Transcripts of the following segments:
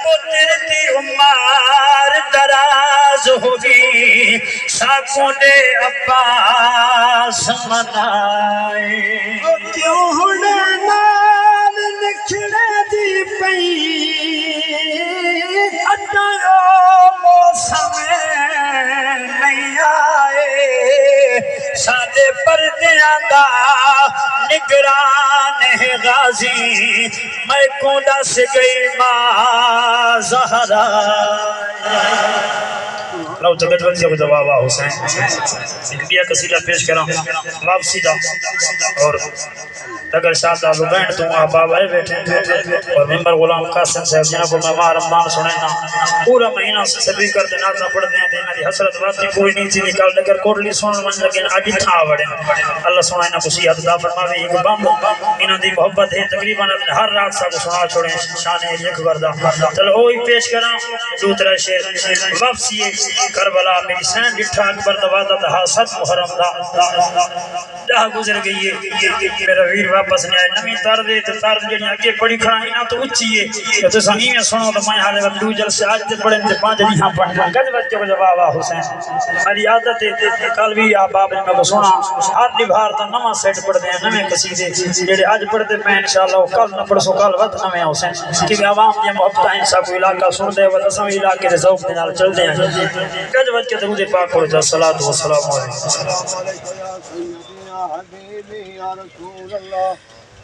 पुत्र दी उम्र दराज होगी साकों दे अब्बास मनाए क्यों हुणे नाल निखड़े दी पई अटायो मौसम नहीं आए सादे पर्दियां दा निगरान है गाजी मैं को दस गई मां ज़हरा लो जगत वंश को जवाब हुसैन इंडिया कसीदा पेश करा वापसी दा और अगर शादा लुबैन तो अहबाब आए बैठे और मेंबर गुलाम कासिम साहब जिन्हों को मैं रमजान सुनना पूरा महीना सभी कर देना ना पढ़ते हैं इन्हां दी हसरत वाती कोई नहीं थी निकल अगर कोटली सुन मन लगे आज था वड़े अल्लाह सुना इना खुशी अदा फरमावे एक बम इन्हां दी मोहब्बत है तकरीबन हर रात सा को सुना छोड़े शान है एक करदा चलो ओ ही पेश करा दूसरा शेर वापसी करबला मेरी सैन डिठा अकबर दवादत हासत मुहर्रम दा गुजर गई है मेरा वीर वापस नहीं आया नवी तर्ज ते तर्ज जेडी आगे पड़ी खड़ा इना तो ऊंची है तो तुसा नी में सुनो तो मैं हाले वक्त जल से आज ते पढ़न ते पांच नहीं हां पढ़ गज बच्चे को जवाब आ हुसैन मेरी आदत है कल भी आप बाप ने मैं सुना हर निभार तो नवा सेट पढ़दे हैं नवे कसीदे जेडे आज पढ़दे मैं इंशाअल्लाह कल न पढ़सो कल वत नवे हुसैन कि आवाम दी मोहब्बत इंसा को इलाका सुन दे व दसवें इलाके दे ज़ौक दे नाल चलदे हैं गज बच्चे दरूद पाक पढ़ो जा सलात व सलाम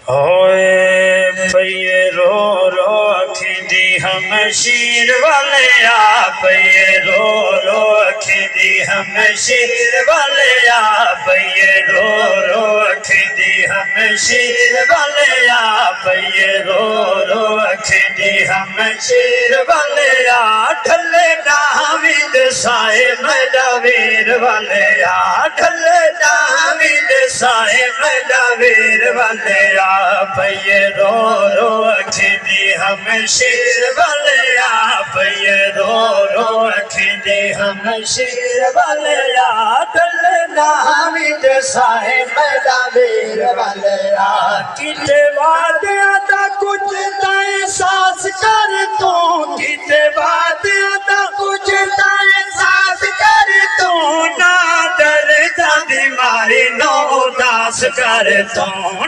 होए पये रो रो अखिंदी हम शीर वाले आ पये रो रो अखिंदी हम शीर वाले आ पये रो रो अखिंदी हम शीर वाले आ पये रो रो अखिंदी हम शीर वाले आ ढले नाविद साए मैदा वीर वाले आ ढले नाविद साए मैदा वीर वाले आ पये रो रो अखिंदी हम शीर वाले आ पये रो रो अखिंदी हम शीर वाले आ ढले नाविद साए मैदा वीर वाले आ किते वादियां दा कुछ ता एहसास कर तू किते वादियां दा कुछ ता एहसास कर तू ना डरदा दी मारे नो उदास कर तू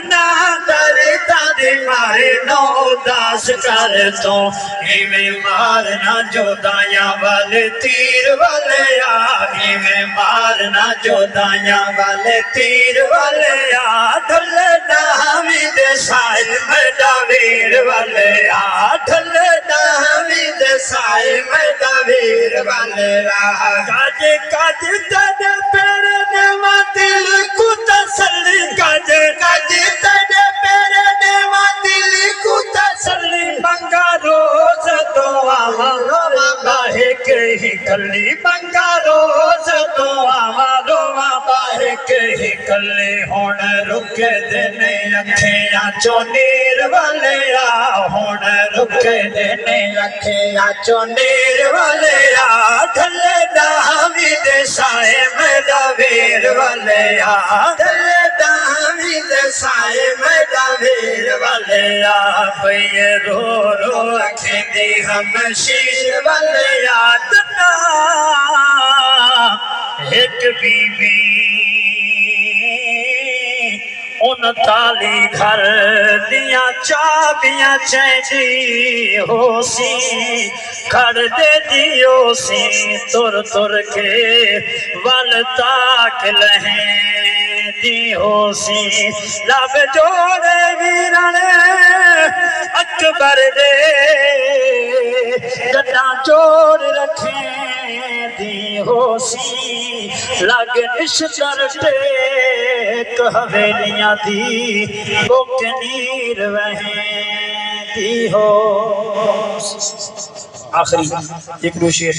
ना डरदा दी मारे नो उदास कर तू इवें मारना जोदाया वाले तीर वाले आ इवें मारना जोदाया वाले तीर वाले आ ढले नाविद साए मैदा वीर वाले आ ढले नाविद साए मैदा वीर वाले आ काज काज तेरे पेरे नेवा दिल को तसल्ली काज काज तेरे पेरे नेवा दिल को तसल्ली मंगा रोज तो आवा बाहे के ही कली मंगा रोज तो आवा रोवा बाहे के ही कली हुण रुके देने अखियां चो नीर वाले आ हुण रुके देने अखियां चो नीर वाले आ ढले नाविद साए मैदा वीर वाले आ ढले नाविद साए मैदा वीर वाले आ पये रो रो अखिंदी हम शीर वाले आ तना एक बीबी उन ताली घर दिया चाबियां चैनी हो सी घर दे दियो सी तुर तुर के वल ताक लहें दी हो सी लब जोड़े वीरन अकबर दे गड्डा जोड़ रखे दी हो सी लग निश्तर टेक हवेलियां दी बुक नीर वहें दी हो आखिरी एक दो शेर